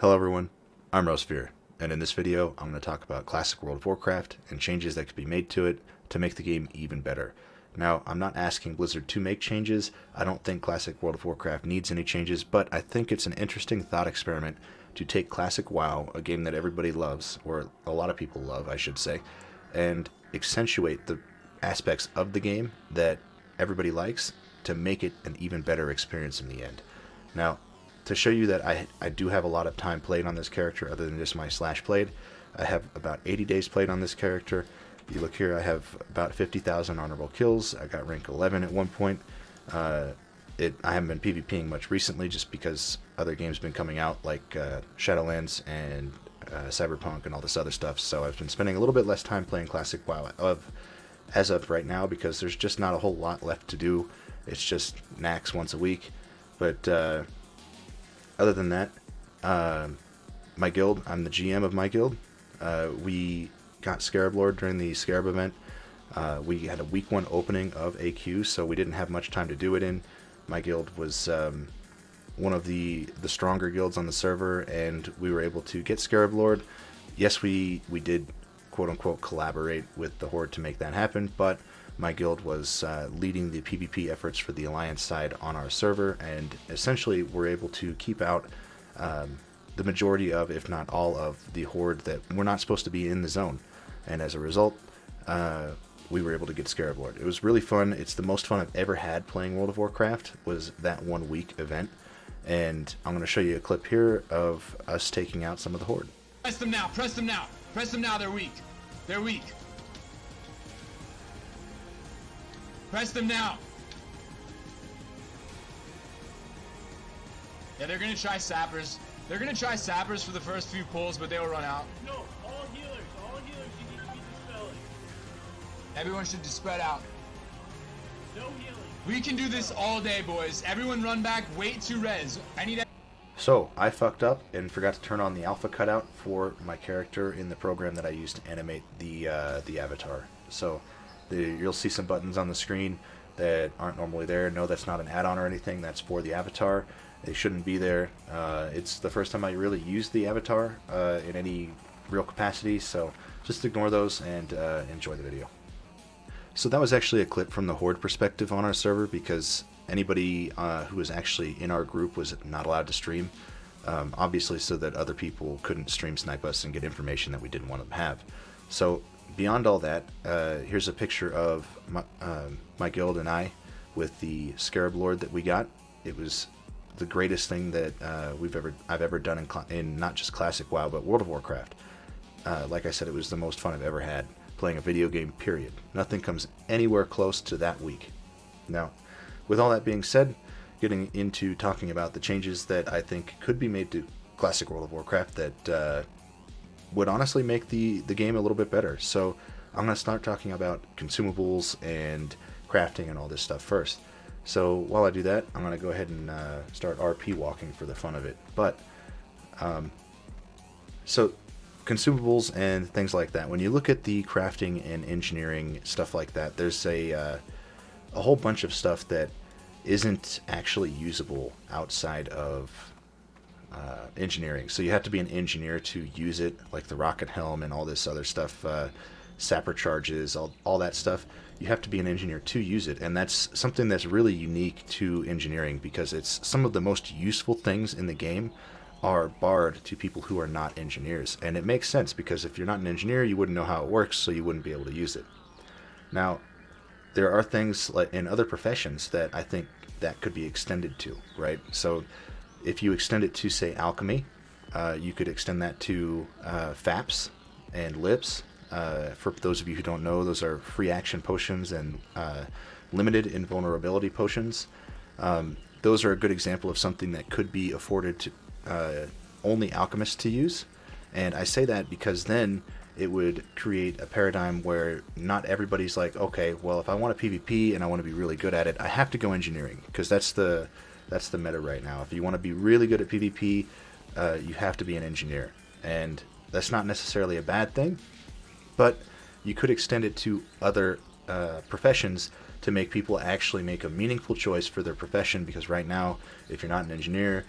Hello everyone, I'm Rosefear, and in this video I'm going to talk about Classic World of Warcraft and changes that could be made to it to make the game even better. Now, I'm not asking Blizzard to make changes. I don't think Classic World of Warcraft needs any changes, but I think it's an interesting thought experiment to take Classic WoW, a game that everybody loves, or a lot of people love, I should say, and accentuate the aspects of the game that everybody likes to make it an even better experience in the end. Now, to show you that I do have a lot of time played on this character other than just my slash played, I have about 80 days played on this character. You look here, I have about 50,000 honorable kills. I got rank 11 at one point. I haven't been PvPing much recently just because other games have been coming out like Shadowlands and Cyberpunk and all this other stuff. So I've been spending a little bit less time playing Classic WoW as of right now because there's just not a whole lot left to do. It's just Nax once a week. But other than that, my guild, I'm the GM of my guild. We got Scarab Lord during the Scarab event. We had a week 1 opening of AQ, so we didn't have much time to do it in. My guild was one of the stronger guilds on the server, and we were able to get Scarab Lord. Yes, we did quote-unquote collaborate with the Horde to make that happen, but my guild was leading the PvP efforts for the Alliance side on our server, and essentially we're able to keep out the majority of, if not all of, the Horde that were not supposed to be in the zone. And as a result, we were able to get Scarab Lord. It was really fun. It's the most fun I've ever had playing World of Warcraft, was that 1 week event. And I'm going to show you a clip here of us taking out some of the Horde. Press them now, press them now, press them now, they're weak. They're weak. Press them now. Yeah, they're gonna try sappers. They're gonna try sappers for the first few pulls, but they will run out. No, all healers you need to be dispelling. Everyone should just spread out. No healing. We can do this all day, boys. Everyone run back, wait to res. I need So, I fucked up and forgot to turn on the alpha cutout for my character in the program that I used to animate the avatar. So, you'll see some buttons on the screen that aren't normally there. No, that's not an add-on or anything. That's for the avatar. They shouldn't be there. It's the first time I really used the avatar in any real capacity, so just ignore those and enjoy the video. So that was actually a clip from the Horde perspective on our server because anybody who was actually in our group was not allowed to stream, obviously so that other people couldn't stream snipe us and get information that we didn't want them to have. So beyond all that, here's a picture of my guild and I with the Scarab Lord that we got. It was the greatest thing that I've ever done in not just Classic WoW, but World of Warcraft. Like I said, it was the most fun I've ever had playing a video game, period. Nothing comes anywhere close to that week. Now, with all that being said, getting into talking about the changes that I think could be made to Classic World of Warcraft that would honestly make the game a little bit better. So I'm going to start talking about consumables and crafting and all this stuff first. So while I do that, I'm going to go ahead and start RP walking for the fun of it. But so consumables and things like that, when you look at the crafting and engineering stuff like that, there's a whole bunch of stuff that isn't actually usable outside of engineering. So you have to be an engineer to use it, like the rocket helm and all this other stuff, sapper charges, all that stuff. You have to be an engineer to use it, and that's something that's really unique to engineering because it's some of the most useful things in the game are barred to people who are not engineers. And it makes sense because if you're not an engineer, you wouldn't know how it works, so you wouldn't be able to use it. Now, there are things like in other professions that I think that could be extended to, right? So if you extend it to, say, alchemy, you could extend that to FAPS and LIPS. For those of you who don't know, those are free action potions and limited invulnerability potions. Those are a good example of something that could be afforded to only alchemists to use. And I say that because then it would create a paradigm where not everybody's like, okay, well, if I want a PvP and I want to be really good at it, I have to go engineering, because that's the meta right now. If you want to be really good at PvP, you have to be an engineer, and that's not necessarily a bad thing, but you could extend it to other professions to make people actually make a meaningful choice for their profession, because right now, if you're not an engineer,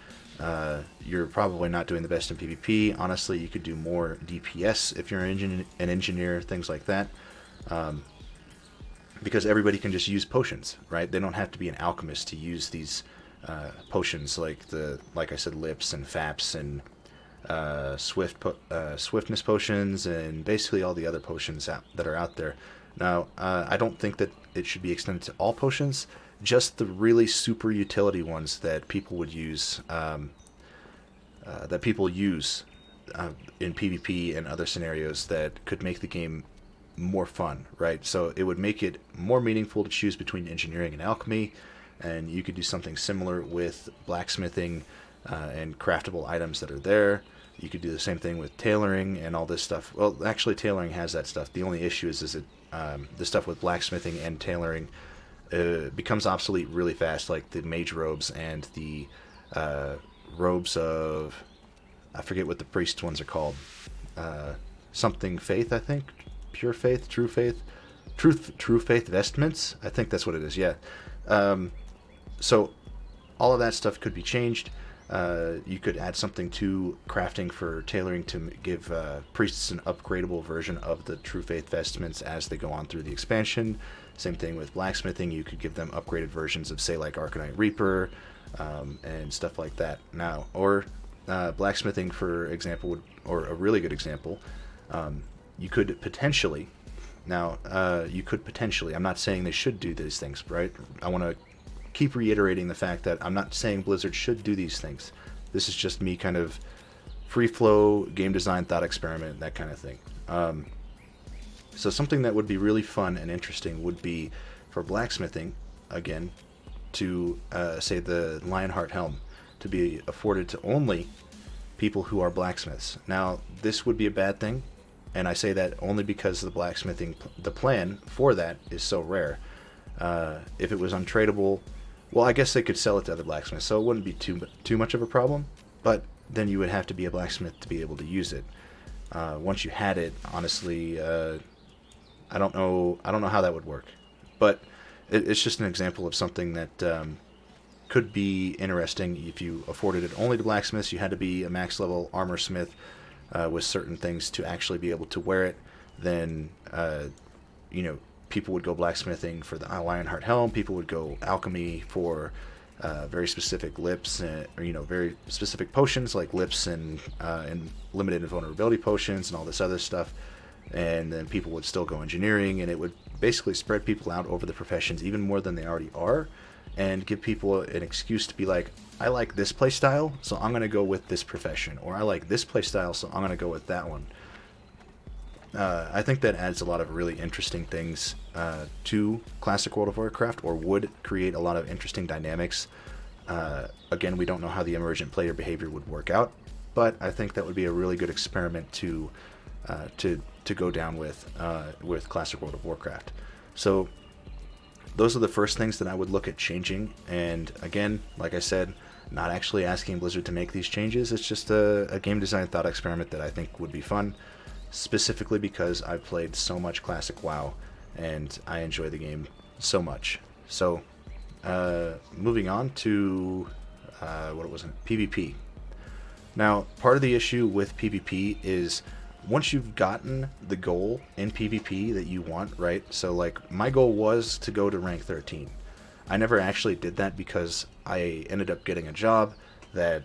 you're probably not doing the best in PvP. Honestly, you could do more DPS if you're an engineer, things like that. Because everybody can just use potions, right? They don't have to be an alchemist to use these potions like I said, lips and faps and swiftness potions and basically all the other potions that are out there. Now, I don't think that it should be extended to all potions, just the really super utility ones that people would use, in PvP and other scenarios that could make the game more fun, right? So it would make it more meaningful to choose between engineering and alchemy, and you could do something similar with blacksmithing and craftable items that are there. You could do the same thing with tailoring and all this stuff. Well, actually, tailoring has that stuff. The only issue is it the stuff with blacksmithing and tailoring becomes obsolete really fast, like the mage robes and the robes of, I forget what the priest ones are called. Something faith, I think. Pure faith, true faith, true faith vestments. I think that's what it is. Yeah. So all of that stuff could be changed. You could add something to crafting for tailoring to give priests an upgradable version of the true faith vestments as they go on through the expansion. Same thing with blacksmithing. You could give them upgraded versions of, say, like Arcanite Reaper and stuff like that. Now, or blacksmithing, for example, or a really good example, you could potentially, I'm not saying they should do these things, right? I want to keep reiterating the fact that I'm not saying Blizzard should do these things. This is just me kind of free flow, game design, thought experiment, that kind of thing. So something that would be really fun and interesting would be for blacksmithing, again, to say the Lionheart Helm to be afforded to only people who are blacksmiths. Now, this would be a bad thing, and I say that only because the blacksmithing, the plan for that is so rare. If it was untradeable, well, I guess they could sell it to other blacksmiths, so it wouldn't be too much of a problem, but then you would have to be a blacksmith to be able to use it. Once you had it, honestly, I don't know how that would work, but it's just an example of something that could be interesting. If you afforded it only to blacksmiths, you had to be a max level armor smith with certain things to actually be able to wear it. Then people would go blacksmithing for the Lionheart Helm. People would go alchemy for very specific lips, or very specific potions like lips and limited invulnerability potions and all this other stuff. And then people would still go engineering, and it would basically spread people out over the professions even more than they already are, and give people an excuse to be like, I like this playstyle, so I'm going to go with this profession, or I like this playstyle, so I'm going to go with that one. I think that adds a lot of really interesting things to Classic World of Warcraft, or would create a lot of interesting dynamics. Again, we don't know how the emergent player behavior would work out, but I think that would be a really good experiment to go down with Classic World of Warcraft. So those are the first things that I would look at changing. And again, like I said, not actually asking Blizzard to make these changes. It's just a game design thought experiment that I think would be fun, specifically because I've played so much Classic WoW and I enjoy the game so much. So moving on to PvP. Now, part of the issue with PvP is once you've gotten the goal in PvP that you want, right? So like my goal was to go to rank 13. I never actually did that because I ended up getting a job that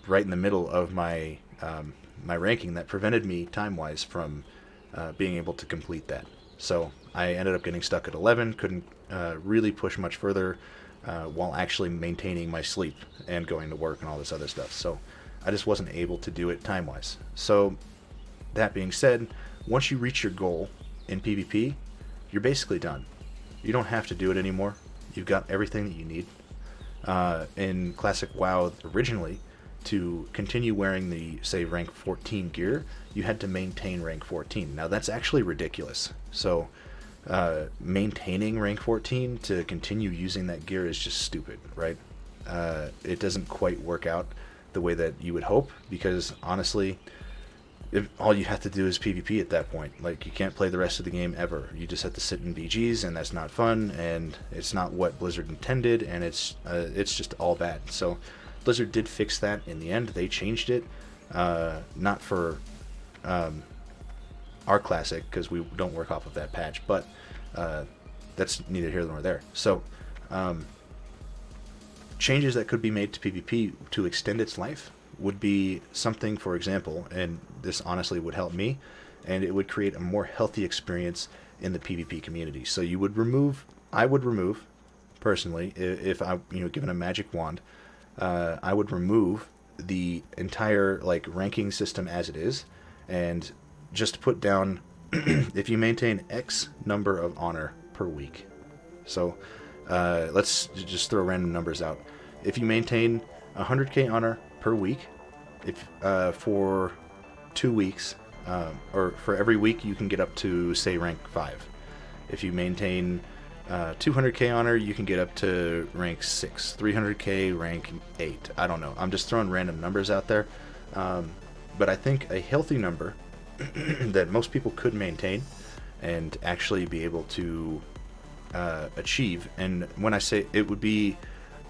right in the middle of my my ranking that prevented me time-wise from being able to complete that. So I ended up getting stuck at 11, couldn't really push much further while actually maintaining my sleep and going to work and all this other stuff. So I just wasn't able to do it time-wise. So that being said, once you reach your goal in PvP, you're basically done. You don't have to do it anymore. You've got everything that you need. In Classic WoW originally, to continue wearing the, say, rank 14 gear, you had to maintain rank 14. Now that's actually ridiculous. So maintaining rank 14 to continue using that gear is just stupid, right? It doesn't quite work out the way that you would hope, because honestly, if all you have to do is PvP at that point. Like, you can't play the rest of the game ever. You just have to sit in BGs, and that's not fun, and it's not what Blizzard intended, and it's just all bad. So Blizzard did fix that in the end. They changed it, not for our classic, because we don't work off of that patch, but that's neither here nor there. So changes that could be made to PvP to extend its life would be something, for example, and this honestly would help me, and it would create a more healthy experience in the PvP community. So you would remove, I would remove, personally, if I, given a magic wand, I would remove the entire like ranking system as it is, and just put down if you maintain X number of honor per week. So let's just throw random numbers out. If you maintain 100k honor per week, if for 2 weeks, or for every week, you can get up to, say, rank 5. If you maintain 200k honor, you can get up to rank 6. 300k, rank 8. I don't know. I'm just throwing random numbers out there. But I think a healthy number that most people could maintain and actually be able to achieve, and when I say it would be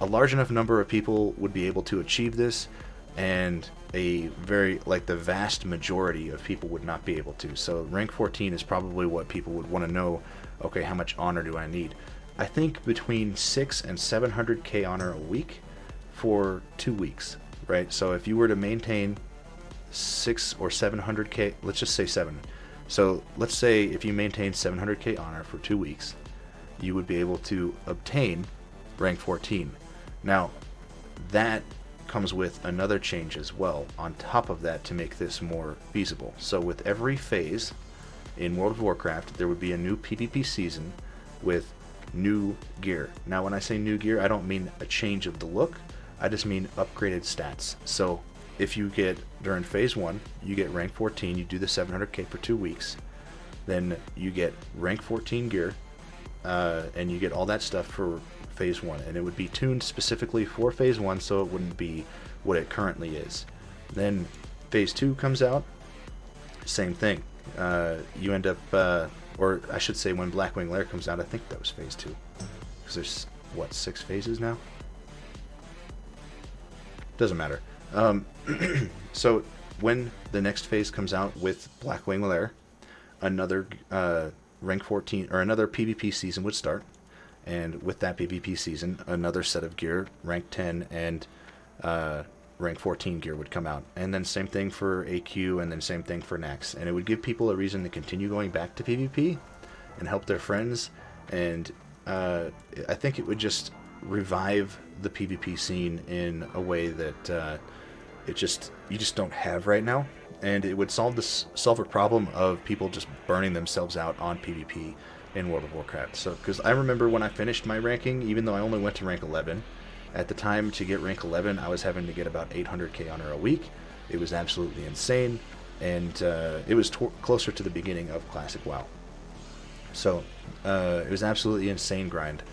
a large enough number of people would be able to achieve this, and a very, like, the vast majority of people would not be able to. So rank 14 is probably what people would want to know. Okay, how much honor do I need? I think between 6 and 700k honor a week for 2 weeks, right? So if you were to maintain 6 or 700k, let's just say 7. So let's say if you maintain 700k honor for 2 weeks, you would be able to obtain rank 14. Now, that comes with another change as well on top of that to make this more feasible. So with every phase in World of Warcraft, there would be a new PvP season with new gear. Now, when I say new gear, I don't mean a change of the look. I just mean upgraded stats. So if you get, during phase 1, you get rank 14, you do the 700k for 2 weeks, then you get rank 14 gear, and you get all that stuff for phase 1, and it would be tuned specifically for phase 1, so it wouldn't be what it currently is. Then phase 2 comes out, same thing. You end up, or I should say when Blackwing Lair comes out, I think that was phase 2, because there's, what, 6 phases now? Doesn't matter. So when the next phase comes out with Blackwing Lair, another rank 14 or another PvP season would start, and with that PvP season, another set of gear, rank 10 and rank 14 gear would come out, and then same thing for AQ, and then same thing for Nax, and it would give people a reason to continue going back to PvP and help their friends, and I think it would just revive the PvP scene in a way that you just don't have right now, and it would solve a problem of people just burning themselves out on PvP in World of Warcraft. So, because I remember when I finished my ranking, even though I only went to rank 11, at the time to get rank 11, I was having to get about 800k honor a week. It was absolutely insane, and it was closer to the beginning of Classic WoW. So, it was absolutely insane grind.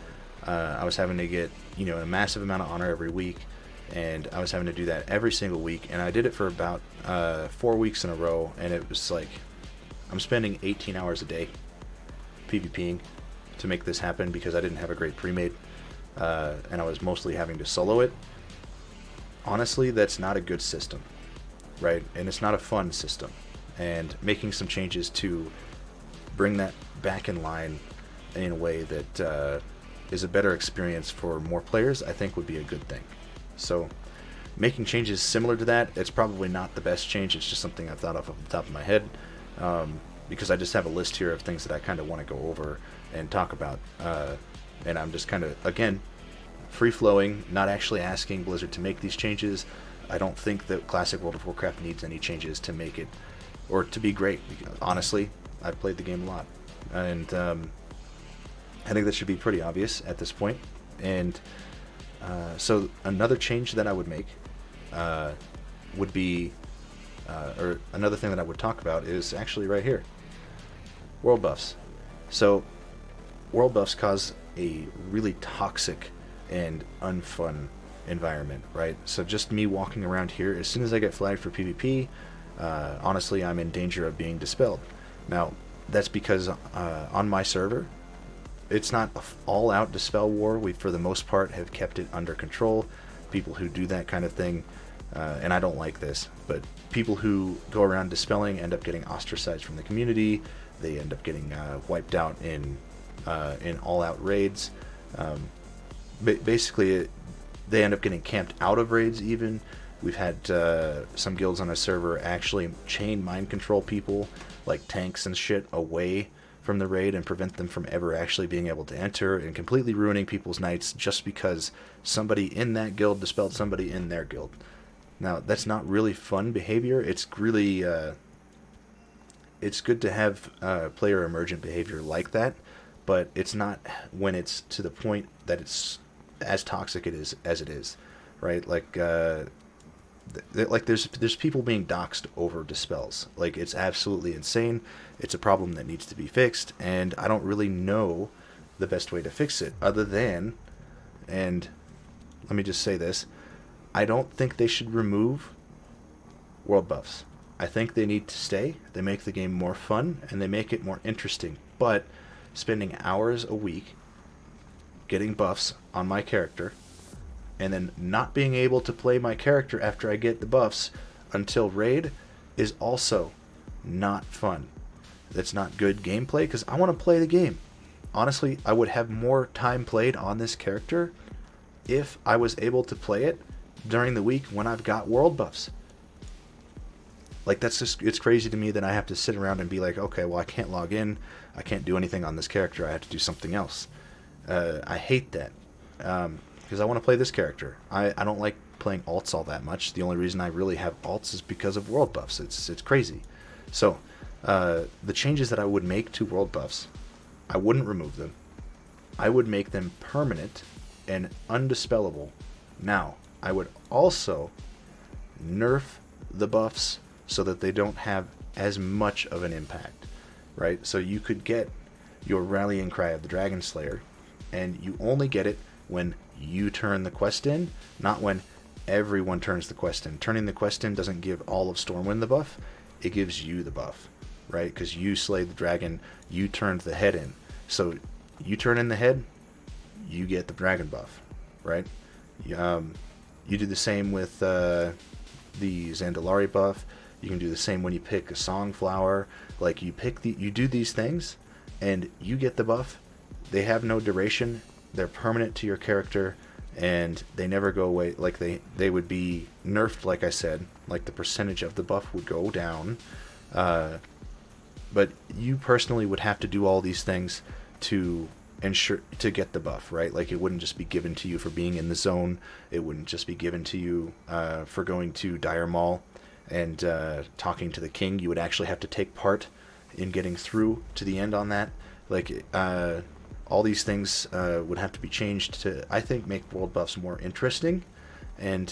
I was having to get, a massive amount of honor every week, and I was having to do that every single week, and I did it for about 4 weeks in a row, and it was like I'm spending 18 hours a day PvPing to make this happen because I didn't have a great pre-made, and I was mostly having to solo it. Honestly, that's not a good system, right? And it's not a fun system, and making some changes to bring that back in line in a way that is a better experience for more players, I think would be a good thing. So making changes similar to that, it's probably not the best change. It's just something I've thought of off the top of my head, because I just have a list here of things that I kind of want to go over and talk about, and I'm just kind of, again, free-flowing, not actually asking Blizzard to make these changes. I don't think that Classic World of Warcraft needs any changes to make it, or to be great. Honestly, I've played the game a lot, and I think that should be pretty obvious at this point. And so another change that I would make would be, or another thing that I would talk about is actually right here. World buffs. So world buffs cause a really toxic and unfun environment, right? So just me walking around here, as soon as I get flagged for PvP, honestly, I'm in danger of being dispelled. Now, that's because on my server, it's not an all-out dispel war. We, for the most part, have kept it under control. people who do that kind of thing, and I don't like this, but people who go around dispelling end up getting ostracized from the community. They end up getting wiped out in all-out raids. Basically, they end up getting camped out of raids even. We've had some guilds on a server actually chain mind control people, like tanks and shit, away from the raid and prevent them from ever actually being able to enter, and completely ruining people's nights just because somebody in that guild dispelled somebody in their guild. Now, that's not really fun behavior. It's really it's good to have player emergent behavior like that, but it's not when it's to the point that it's as toxic as it is, right? Like there's people being doxxed over dispels. Like, it's absolutely insane. It's a problem that needs to be fixed, and I don't really know the best way to fix it other than, and let me just say this, I don't think they should remove world buffs. I think they need to stay. They make the game more fun and they make it more interesting, but spending hours a week getting buffs on my character and then not being able to play my character after I get the buffs until raid is also not fun. That's not good gameplay, because I want to play the game. Honestly, I would have more time played on this character if I was able to play it during the week when I've got world buffs. Like, that's just, it's crazy to me that I have to sit around and be like, okay, well, I can't log in, I can't do anything on this character, I have to do something else. I hate that, because I want to play this character. I don't like playing alts all that much. The only reason I really have alts is because of world buffs. It's crazy. So, the changes that I would make to world buffs, I wouldn't remove them. I would make them permanent and undispellable. Now, I would also nerf the buffs so that they don't have as much of an impact, right? So you could get your Rallying Cry of the Dragon Slayer, and you only get it when you turn the quest in, not when everyone turns the quest in. Turning the quest in doesn't give all of Stormwind the buff, it gives you the buff, right? Because you slayed the dragon, you turned the head in. So you turn in the head, you get the dragon buff, right? You do the same with the Zandalari buff. You can do the same when you pick a Songflower. Like, you do these things, and you get the buff. They have no duration. They're permanent to your character, and they never go away. Like, they would be nerfed, like I said. Like, the percentage of the buff would go down. But you personally would have to do all these things to ensure to get the buff, right? Like, it wouldn't just be given to you for being in the zone. It wouldn't just be given to you for going to Dire Maul and talking to the king. You would actually have to take part in getting through to the end on that. Like, all these things would have to be changed to, I think, make world buffs more interesting, and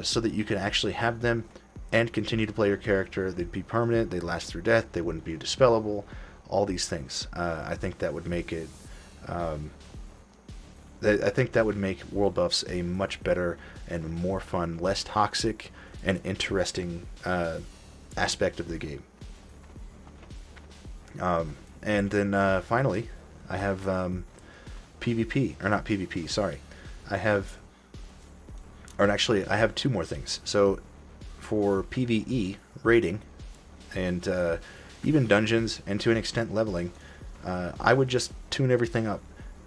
so that you can actually have them and continue to play your character. They'd be permanent, they'd last through death, they wouldn't be dispellable, all these things. I think that would make it I think that would make world buffs a much better and more fun, less toxic and interesting aspect of the game. And then finally, I have PvP, or not PvP, sorry. I have two more things. So for PvE, raiding, and even dungeons, and to an extent leveling, I would just tune everything up.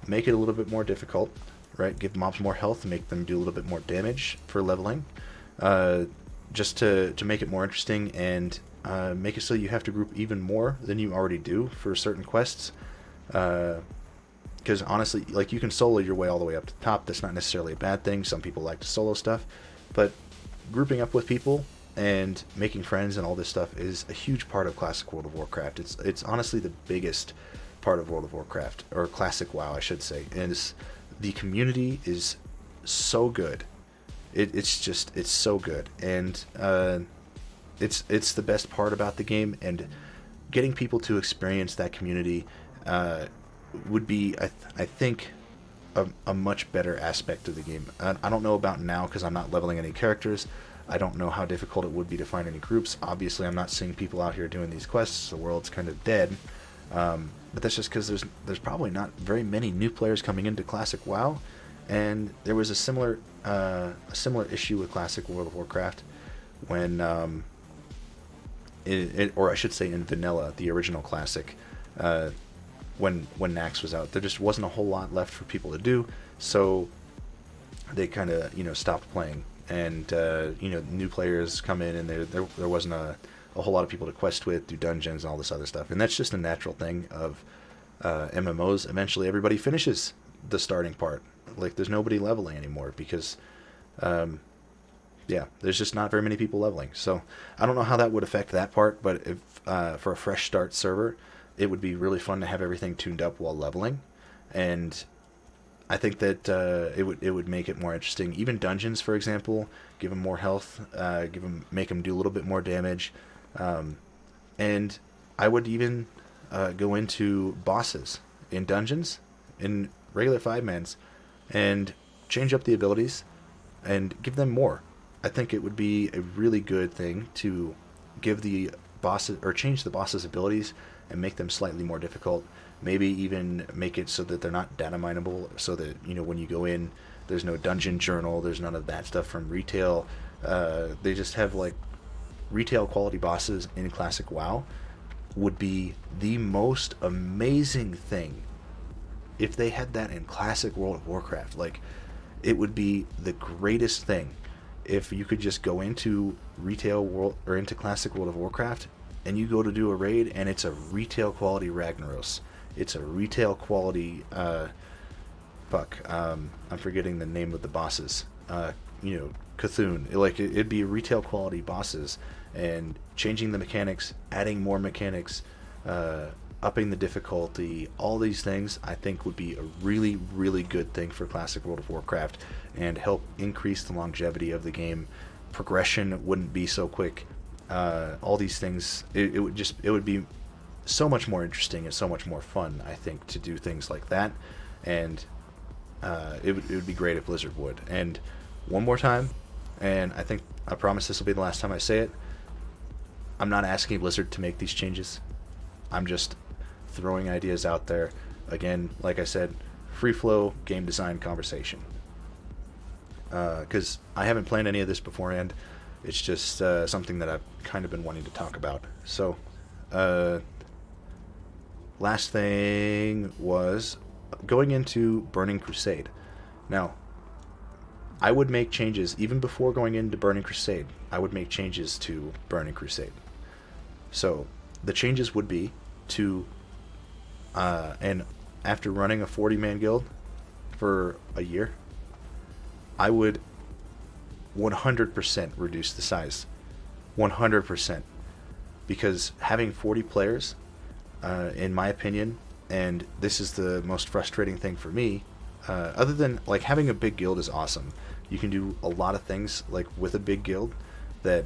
Make it a little bit more difficult, right? Give mobs more health, make them do a little bit more damage for leveling, just to make it more interesting, and make it so you have to group even more than you already do for certain quests. Because honestly, like, you can solo your way all the way up to the top. That's not necessarily a bad thing. Some people like to solo stuff, but grouping up with people and making friends and all this stuff is a huge part of classic World of Warcraft. It's honestly the biggest part of World of Warcraft, or classic WoW, I should say. And the community is so good. It's so good, and it's the best part about the game. And getting people to experience that community would be, I think, a much better aspect of the game. I don't know about now, because I'm not leveling any characters. I don't know how difficult it would be to find any groups. Obviously, I'm not seeing people out here doing these quests. The world's kind of dead. But that's just because there's probably not very many new players coming into Classic WoW, and there was a similar a similar issue with classic World of Warcraft when, or I should say in vanilla, the original classic, when Naxx was out, there just wasn't a whole lot left for people to do, so they kind of, stopped playing. And, new players come in, and there wasn't a whole lot of people to quest with, do dungeons, and all this other stuff. And that's just a natural thing of MMOs. Eventually, everybody finishes the starting part. Like, there's nobody leveling anymore because, there's just not very many people leveling. So I don't know how that would affect that part, but if for a fresh start server, it would be really fun to have everything tuned up while leveling. And I think that it would make it more interesting. Even dungeons, for example, give them more health, make them do a little bit more damage, and I would even go into bosses in dungeons, in regular 5-mans, and change up the abilities and give them more. I think it would be a really good thing to give the bosses, or change the bosses' abilities and make them slightly more difficult. Maybe even make it so that they're not data mineable, so that, when you go in, there's no dungeon journal, there's none of that stuff from retail. They just have, like, retail quality bosses in Classic WoW would be the most amazing thing if they had that in Classic World of Warcraft. Like, it would be the greatest thing if you could just go into retail world, or into Classic World of Warcraft, and you go to do a raid, and it's a retail quality Ragnaros. It's a retail quality, I'm forgetting the name of the bosses. Cthulhu. Like, it'd be retail quality bosses, and changing the mechanics, adding more mechanics, upping the difficulty, all these things I think would be a really, really good thing for Classic World of Warcraft, and help increase the longevity of the game. Progression wouldn't be so quick. All these things, it would be so much more interesting and so much more fun, I think, to do things like that. And it would be great if Blizzard would. And one more time, and I promise this will be the last time I say it, I'm not asking Blizzard to make these changes. I'm just throwing ideas out there. Again, like I said, free flow game design conversation. Because I haven't planned any of this beforehand. It's just something that I've kind of been wanting to talk about. So, last thing was going into Burning Crusade. Now, I would make changes even before going into Burning Crusade. I would make changes to Burning Crusade. So, the changes would be to, and after running a 40-man guild for a year, I would 100% reduce the size. 100%. Because having 40 players, in my opinion, and this is the most frustrating thing for me, other than, like, having a big guild is awesome. You can do a lot of things, like, with a big guild that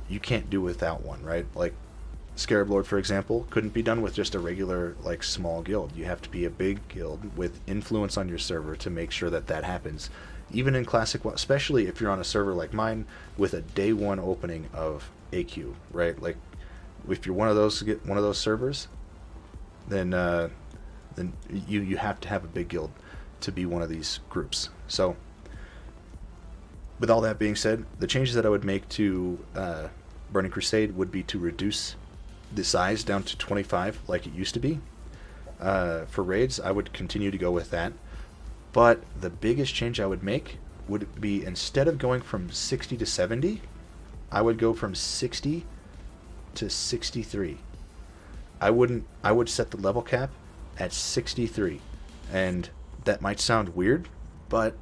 you can't do without one, right? Like, Scarab Lord, for example, couldn't be done with just a regular, like, small guild. You have to be a big guild with influence on your server to make sure that that happens. Even in Classic WoW, especially if you're on a server like mine with a day one opening of AQ, right? Like, if you're one of those servers, then you have to have a big guild to be one of these groups. So, with all that being said, the changes that I would make to Burning Crusade would be to reduce the size down to 25 like it used to be. For raids, I would continue to go with that. But the biggest change I would make would be, instead of going from 60 to 70, I would go from 60 to 63. I would set the level cap at 63. And that might sound weird, but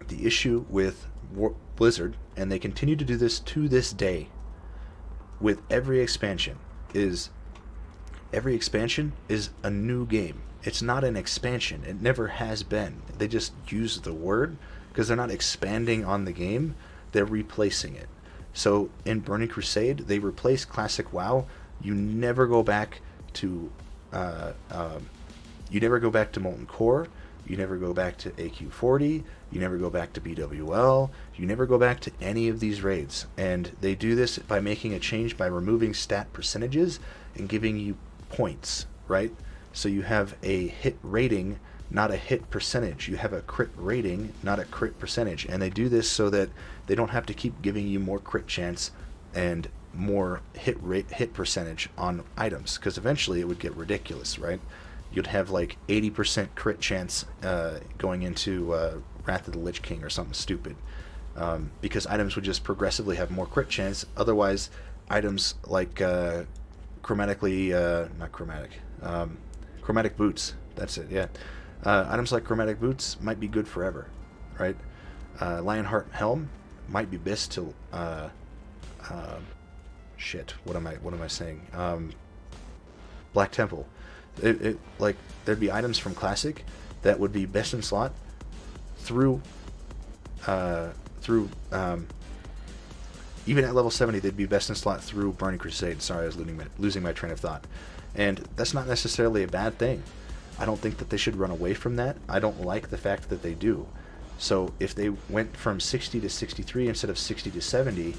the issue with Blizzard, and they continue to do this to this day, with every expansion is a new game. It's not an expansion. It never has been. They just use the word because they're not expanding on the game. They're replacing it. So in Burning Crusade, they replace Classic WoW. You never go back to Molten Core. You never go back to AQ40. You never go back to BWL. You never go back to any of these raids. And they do this by making a change by removing stat percentages and giving you points, right? So you have a hit rating not a hit percentage. You have a crit rating, not a crit percentage. And they do this so that they don't have to keep giving you more crit chance and more hit percentage on items, because eventually it would get ridiculous, right? You'd have like 80% crit chance going into Wrath of the Lich King or something stupid, because items would just progressively have more crit chance. Otherwise, items like chromatic boots, that's it, yeah. Items like chromatic boots might be good forever, right? Lionheart Helm might be best till shit. What am I saying? Black Temple. Like there'd be items from Classic that would be best in slot through even at level 70, they'd be best in slot through Burning Crusade. Sorry, I was losing my train of thought. And that's not necessarily a bad thing. I don't think that they should run away from that. I don't like the fact that they do. So if they went from 60 to 63 instead of 60 to 70,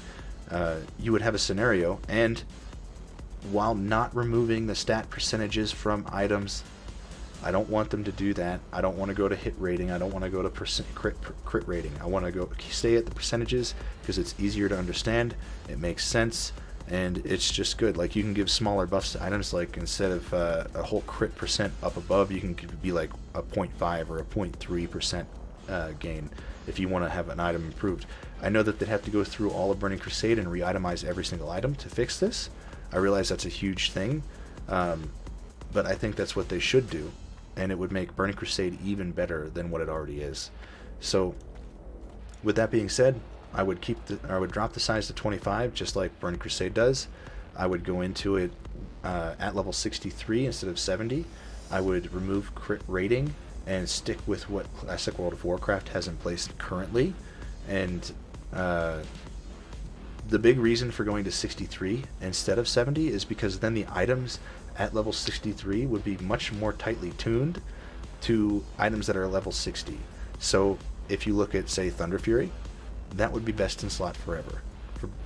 you would have a scenario, and while not removing the stat percentages from items, I don't want them to do that. I don't want to go to hit rating. I don't want to go to crit rating. I want to stay at the percentages because it's easier to understand. It makes sense, and it's just good. Like, you can give smaller buffs to items. Like, instead of a whole crit percent up above, you can be like a 0.5 or a 0.3% gain if you want to have an item improved. I know that they'd have to go through all of Burning Crusade and re-itemize every single item to fix this. I realize that's a huge thing, but I think that's what they should do, and it would make Burning Crusade even better than what it already is. So, with that being said, I would drop the size to 25, just like Burning Crusade does. I would go into it at level 63 instead of 70. I would remove crit rating and stick with what Classic World of Warcraft has in place currently. And the big reason for going to 63 instead of 70 is because then the items at level 63 would be much more tightly tuned to items that are level 60. So if you look at, say, Thunder Fury, that would be best in slot forever,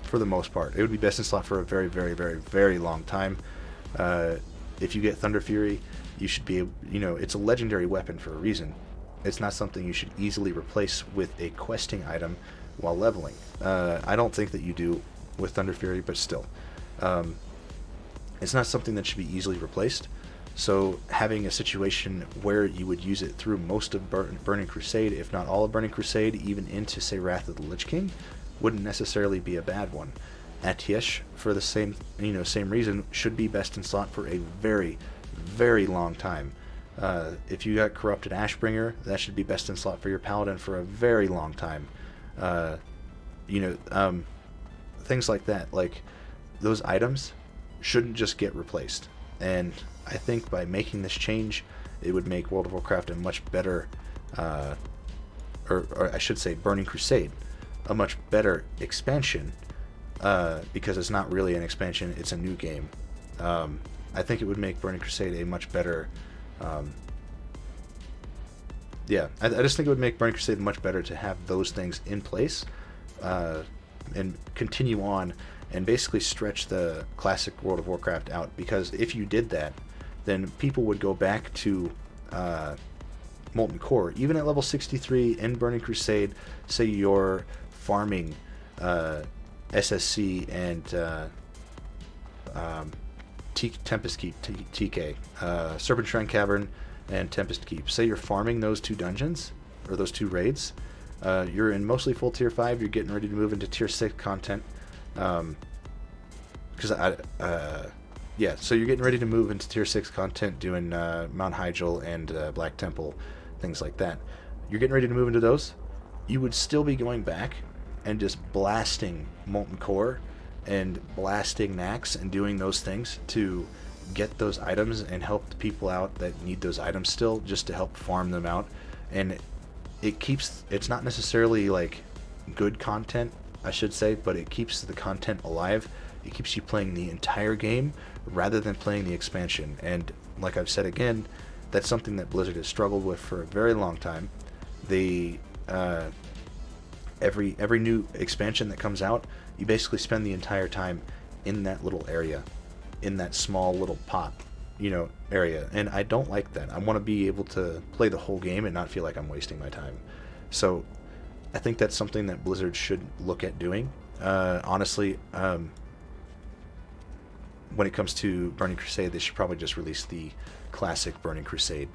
for the most part. It would be best in slot for a very, very, very, very long time. If you get Thunder Fury, you should be able, it's a legendary weapon for a reason. It's not something you should easily replace with a questing item while leveling. I don't think that you do with Thunder Fury, but still. It's not something that should be easily replaced. So having a situation where you would use it through most of Burning Crusade, if not all of Burning Crusade, even into, say, Wrath of the Lich King, wouldn't necessarily be a bad one. Atiesh, for the same reason, should be best in slot for a very, very long time. If you got Corrupted Ashbringer, that should be best in slot for your Paladin for a very long time. Things like that. Like, those items shouldn't just get replaced. And I think by making this change, it would make World of Warcraft a much better, or I should say Burning Crusade, a much better expansion, because it's not really an expansion, it's a new game. I think it would make Burning Crusade a much better, I just think it would make Burning Crusade much better to have those things in place, and continue on and basically stretch the classic World of Warcraft out, because if you did that, then people would go back to Molten Core, even at level 63 in Burning Crusade. Say you're farming SSC and Tempest Keep, TK, Serpent Shrine Cavern and Tempest Keep. Say you're farming those two dungeons, or those two raids. You're in mostly full tier 5, you're getting ready to move into tier 6 content. So you're getting ready to move into tier 6 content, doing Mount Hyjal and Black Temple, things like that. You're getting ready to move into those. You would still be going back and just blasting Molten Core and blasting Naxx and doing those things to get those items and help the people out that need those items still, just to help farm them out. And it's not necessarily like good content, I should say, but it keeps the content alive. It keeps you playing the entire game rather than playing the expansion. And like I've said again, that's something that Blizzard has struggled with for a very long time. They every new expansion that comes out, you basically spend the entire time in that little area, in that small little pot, area, and I don't like that. I want to be able to play the whole game and not feel like I'm wasting my time. So I think that's something that Blizzard should look at doing. Honestly, when it comes to Burning Crusade, they should probably just release the classic Burning Crusade,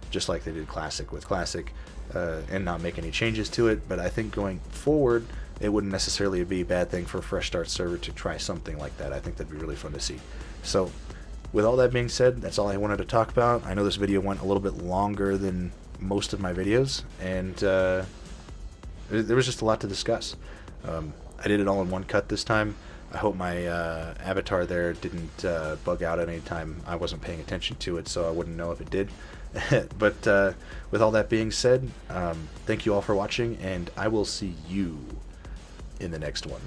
just like they did Classic with Classic, and not make any changes to it. But I think going forward, it wouldn't necessarily be a bad thing for a fresh start server to try something like that. I think that'd be really fun to see. So with all that being said, that's all I wanted to talk about. I know this video went a little bit longer than most of my videos, and there was just a lot to discuss. I did it all in one cut this time. I hope my avatar there didn't bug out at any time I wasn't paying attention to it, so I wouldn't know if it did. But with all that being said, thank you all for watching, and I will see you in the next one.